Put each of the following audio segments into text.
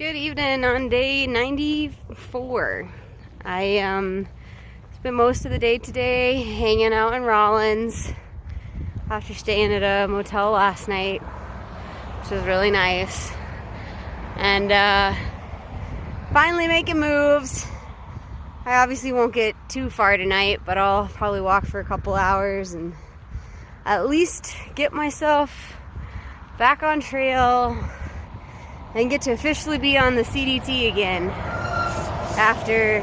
Good evening on day 94. I spent most of the day today hanging out in Rawlins after staying at a motel last night, which was really nice. And finally making moves. I obviously won't get too far tonight, but I'll probably walk for a couple hours and at least get myself back on trail and get to officially be on the CDT again after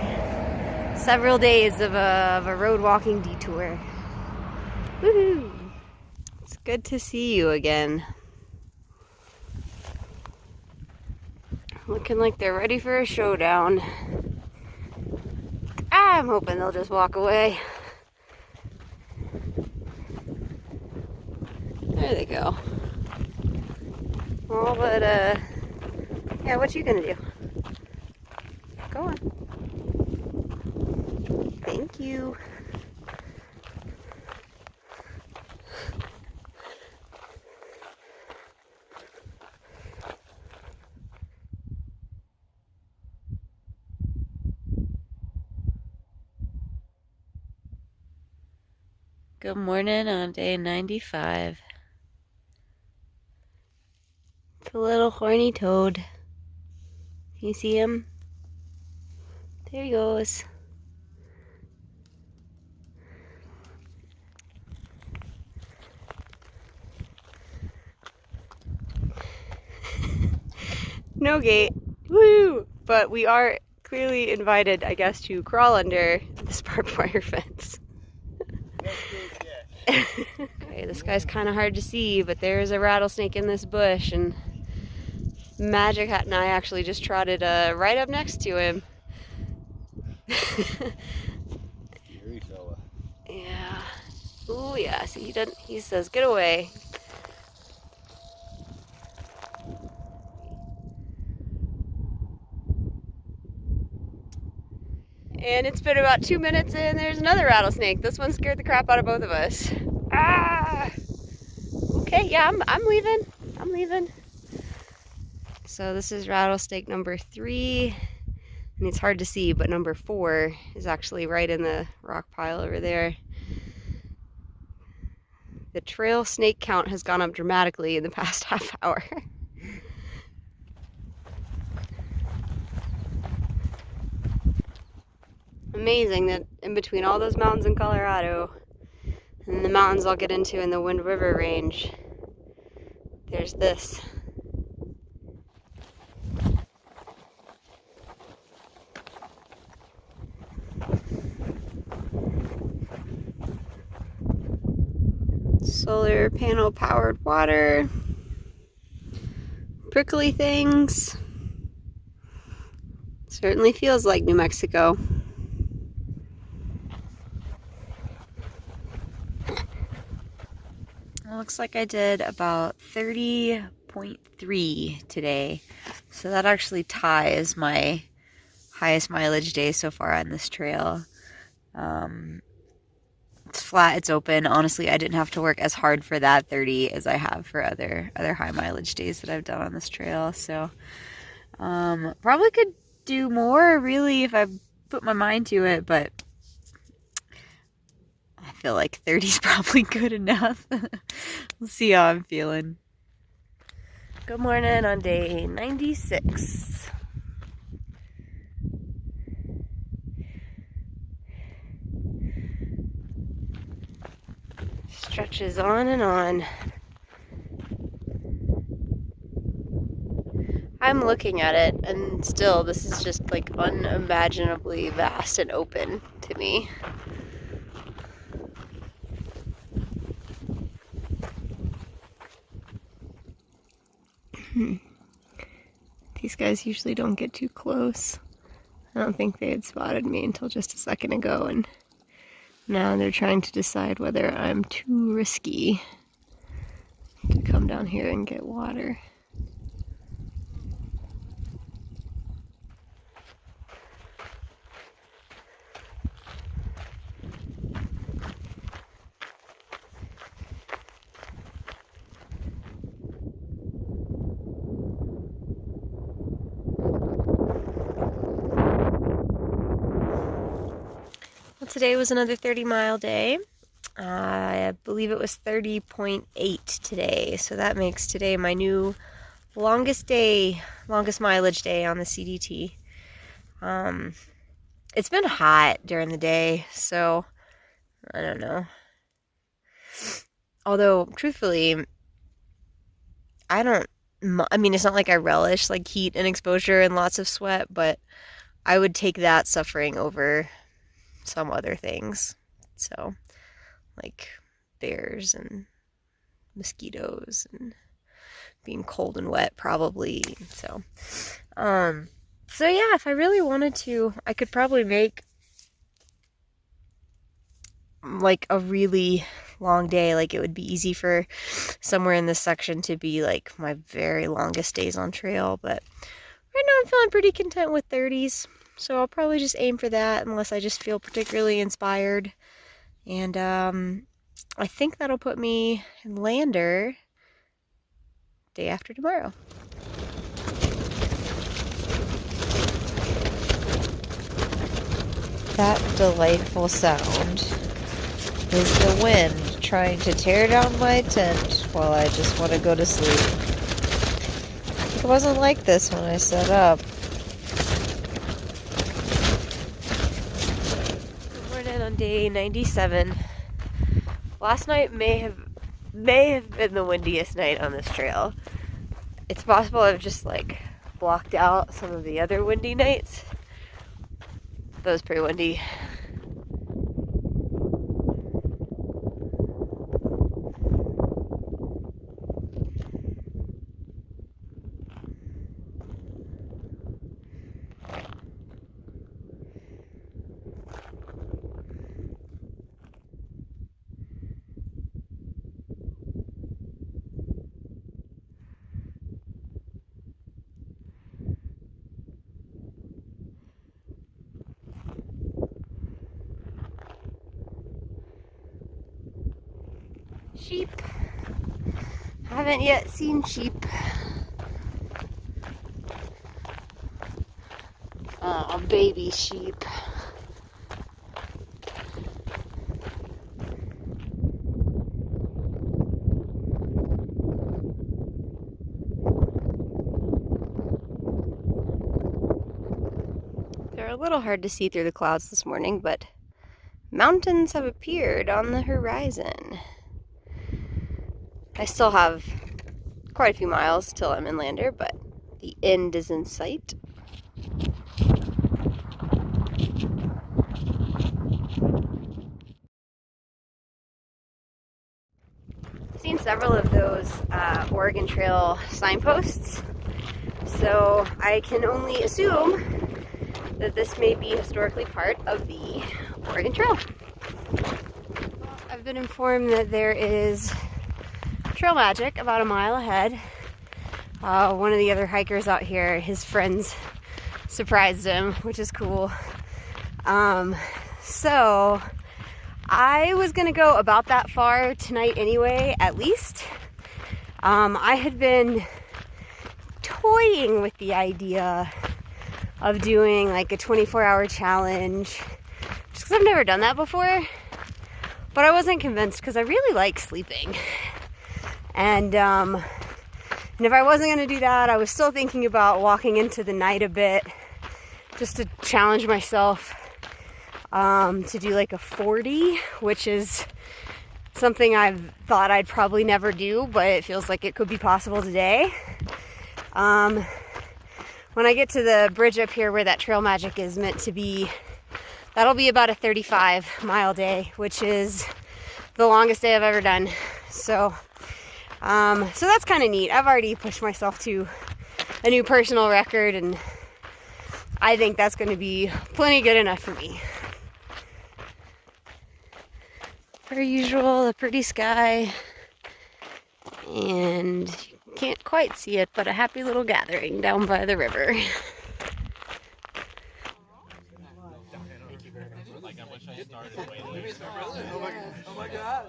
several days of a road walking detour. Woohoo! It's good to see you again. Looking like they're ready for a showdown. I'm hoping they'll just walk away. There they go. Well, but yeah, what you gonna do? Go on. Thank you. Good morning on day 95. It's a little horny toad. Can you see him? There he goes. No gate. Woo! But we are clearly invited, I guess, to crawl under this barbed wire fence. Okay, this guy's kind of hard to see, but there's a rattlesnake in this bush, and Magic Hat and I actually just trotted right up next to him. Scary fella. Yeah. Ooh, yeah. See, he says, "Get away." And it's been about 2 minutes and there's another rattlesnake. This one scared the crap out of both of us. Ah! Okay, yeah, I'm leaving. I'm leaving. So this is rattlesnake number 3. And it's hard to see, but number 4 is actually right in the rock pile over there. The trail snake count has gone up dramatically in the past half hour. Amazing that in between all those mountains in Colorado and the mountains I'll get into in the Wind River range, there's this. Solar panel powered water, prickly things. Certainly feels like New Mexico. It looks like I did about 30.3 today, so that actually ties my highest mileage day so far on this trail. It's flat, it's open. Honestly, I didn't have to work as hard for that 30 as I have for other high mileage days that I've done on this trail. So probably could do more really if I put my mind to it, but I feel like 30 is probably good enough. We'll see how I'm feeling. Good morning on day 96. Stretches on and on. I'm looking at it, and still, this is just like unimaginably vast and open to me. These guys usually don't get too close. I don't think they had spotted me until just a second ago, and now they're trying to decide whether I'm too risky to come down here and get water. today was another 30-mile day. I believe it was 30.8 today, so that makes today my new longest mileage day on the CDT. It's been hot during the day, so I don't know. Although, truthfully, I mean, it's not like I relish like heat and exposure and lots of sweat, but I would take that suffering over some other things. So, like bears and mosquitoes and being cold and wet probably. So yeah, if I really wanted to, I could probably make like a really long day. Like it would be easy for somewhere in this section to be like my very longest days on trail, but right now I'm feeling pretty content with 30s, so I'll probably just aim for that unless I just feel particularly inspired. And I think that'll put me in Lander day after tomorrow. That delightful sound is the wind trying to tear down my tent while I just want to go to sleep. It wasn't like this when I set up. Good morning on day 97. Last night may have been the windiest night on this trail. It's possible I've just like blocked out some of the other windy nights. That was pretty windy. Sheep. Haven't yet seen sheep. Baby sheep. They're a little hard to see through the clouds this morning, but mountains have appeared on the horizon. I still have quite a few miles till I'm in Lander, but the end is in sight. I've seen several of those Oregon Trail signposts, so I can only assume that this may be historically part of the Oregon Trail. I've been informed that there is trail magic about a mile ahead. One of the other hikers out here, his friends surprised him, which is cool. So I was gonna go about that far tonight anyway, at least. I had been toying with the idea of doing like a 24-hour challenge, just because I've never done that before, but I wasn't convinced because I really like sleeping. And if I wasn't going to do that, I was still thinking about walking into the night a bit, just to challenge myself to do like a 40, which is something I've thought I'd probably never do, but it feels like it could be possible today. When I get to the bridge up here where that trail magic is meant to be, that'll be about a 35-mile day, which is the longest day I've ever done. So that's kind of neat. I've already pushed myself to a new personal record, and I think that's going to be plenty good enough for me. Per usual, a pretty sky, and you can't quite see it, but a happy little gathering down by the river.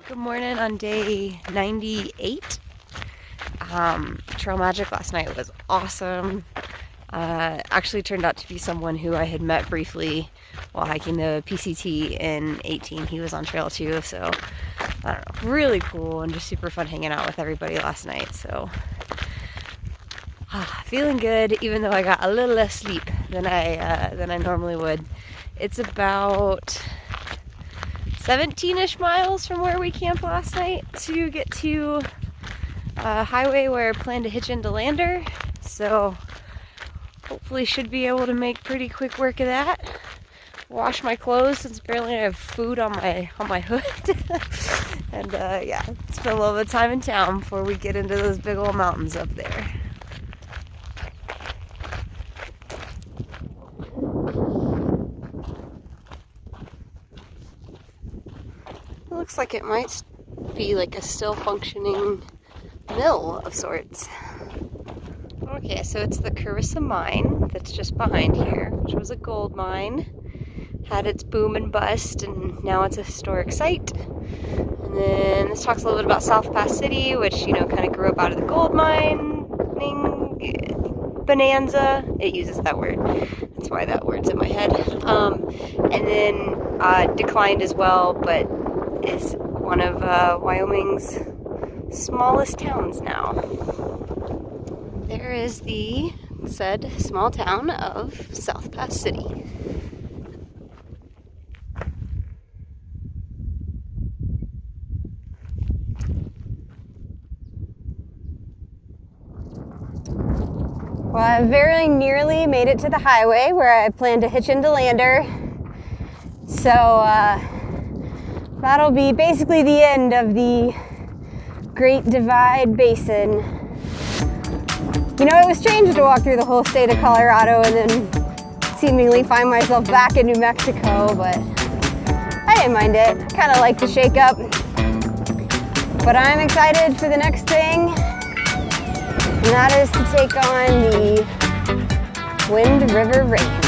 Good morning on day 98. Trail magic last night was awesome. actually turned out to be someone who I had met briefly while hiking the PCT in 18. He was on trail too, so I don't know, really cool and just super fun hanging out with everybody last night. So feeling good, even though I got a little less sleep than I normally would. It's about 17-ish miles from where we camped last night to get to a highway where I plan to hitch into Lander. So hopefully should be able to make pretty quick work of that. Wash my clothes since apparently I have food on my hood. And yeah, spend a little bit of time in town before we get into those big old mountains up there. It looks like it might be like a still functioning mill of sorts. Okay, so it's the Carissa mine that's just behind here, which was a gold mine. Had its boom and bust, and now it's a historic site. And then this talks a little bit about South Pass City, which, you know, kind of grew up out of the gold mining bonanza. It uses that word. That's why that word's in my head. And then declined as well, but is one of Wyoming's smallest towns now. There is the said small town of South Pass City. Well, I very nearly made it to the highway where I plan to hitch into Lander. So that'll be basically the end of the Great Divide Basin. You know, it was strange to walk through the whole state of Colorado and then seemingly find myself back in New Mexico, but I didn't mind it. I kind of like the shake up. But I'm excited for the next thing, and that is to take on the Wind River Race.